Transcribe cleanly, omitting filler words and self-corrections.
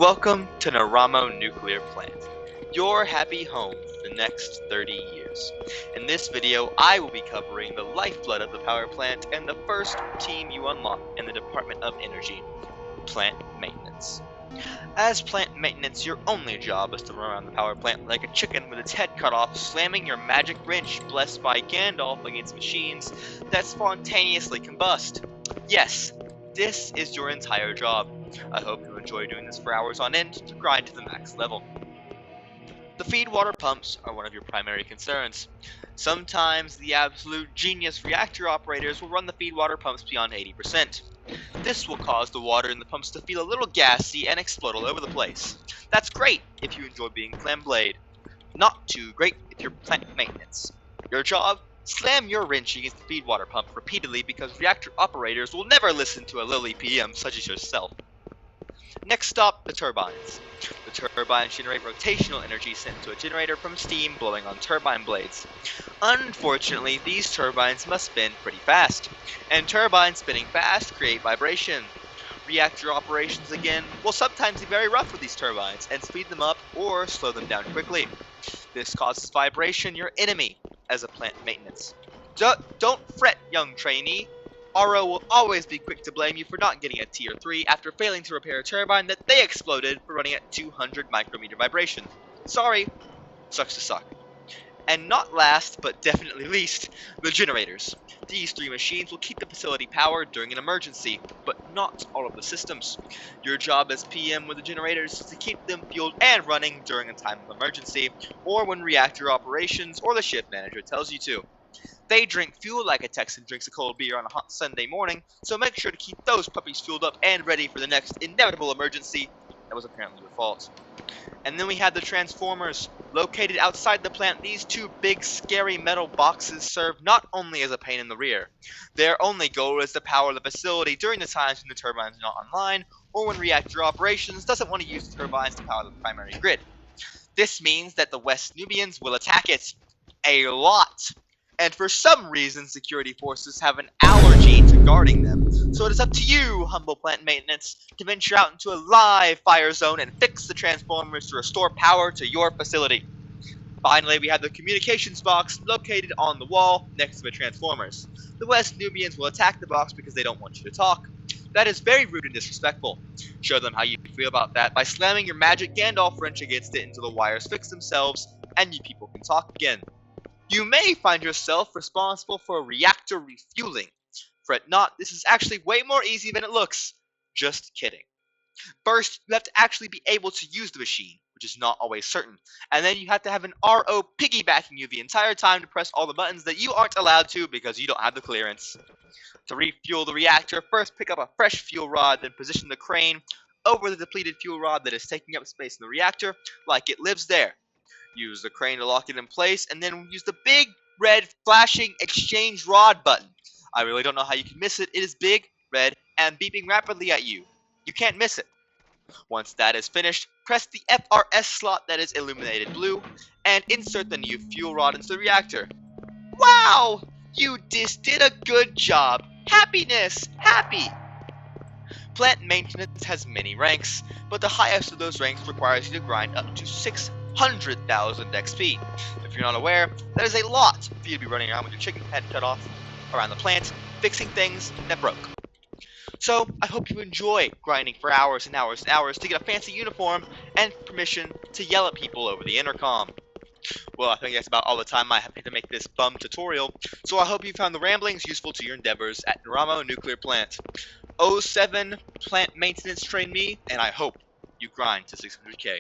Welcome to Naramo Nuclear Plant, your happy home for the next 30 years. In this video, I will be covering the lifeblood of the power plant and the first team you unlock in the Department of Energy, plant maintenance. As plant maintenance, your only job is to run around the power plant like a chicken with its head cut off, slamming your magic wrench blessed by Gandalf against machines that spontaneously combust. Yes, this is your entire job. I hope you enjoy doing this for hours on end to grind to the max level. The feed water pumps are one of your primary concerns. Sometimes the absolute genius reactor operators will run the feed water pumps beyond 80%. This will cause the water in the pumps to feel a little gassy and explode all over the place. That's great if you enjoy being flamblayed. Not too great if you're plant maintenance. Your job? Slam your wrench against the feed water pump repeatedly because reactor operators will never listen to a lowly PM such as yourself. Next stop, the turbines. The turbines generate rotational energy sent to a generator from steam blowing on turbine blades. Unfortunately, these turbines must spin pretty fast, and turbines spinning fast create vibration. Reactor operations again will sometimes be very rough with these turbines and speed them up or slow them down quickly. This causes vibration, your enemy, as a plant maintenance. Don't fret, young trainee. RO will always be quick to blame you for not getting a tier 3 after failing to repair a turbine that they exploded for running at 200 micrometer vibration. Sorry, sucks to suck. And not last, but definitely least, the generators. These three machines will keep the facility powered during an emergency, but not all of the systems. Your job as PM with the generators is to keep them fueled and running during a time of emergency, or when reactor operations or the shift manager tells you to. They drink fuel like a Texan drinks a cold beer on a hot Sunday morning, so make sure to keep those puppies fueled up and ready for the next inevitable emergency that was apparently your fault. And then we had the transformers. Located outside the plant, these two big scary metal boxes serve not only as a pain in the rear. Their only goal is to power the facility during the times when the turbines are not online, or when reactor operations doesn't want to use the turbines to power the primary grid. This means that the West Nubians will attack it. A lot. And for some reason, security forces have an allergy to guarding them. So it is up to you, humble plant maintenance, to venture out into a live fire zone and fix the transformers to restore power to your facility. Finally, we have the communications box located on the wall next to the transformers. The West Nubians will attack the box because they don't want you to talk. That is very rude and disrespectful. Show them how you feel about that by slamming your magic Gandalf wrench against it until the wires fix themselves and you people can talk again. You may find yourself responsible for reactor refueling. Fret not, this is actually way more easy than it looks. Just kidding. First, you have to actually be able to use the machine, which is not always certain. And then you have to have an RO piggybacking you the entire time to press all the buttons that you aren't allowed to because you don't have the clearance. To refuel the reactor, first pick up a fresh fuel rod, then position the crane over the depleted fuel rod that is taking up space in the reactor like it lives there. Use the crane to lock it in place, and then use the big red flashing exchange rod button. I really don't know how you can miss it. It is big, red, and beeping rapidly at you. You can't miss it. Once that is finished, press the FRS slot that is illuminated blue, and insert the new fuel rod into the reactor. Wow! You just did a good job! Happiness! Happy! Plant maintenance has many ranks, but the highest of those ranks requires you to grind up to 600,000 XP. If you're not aware, that is a lot for you to be running around with your chicken head cut off around the plant, fixing things that broke. So, I hope you enjoy grinding for hours and hours and hours to get a fancy uniform and permission to yell at people over the intercom. Well, I think that's about all the time I have to make this bum tutorial, so I hope you found the ramblings useful to your endeavors at Naramo Nuclear Plant. 07 Plant Maintenance train me, and I hope you grind to 600k.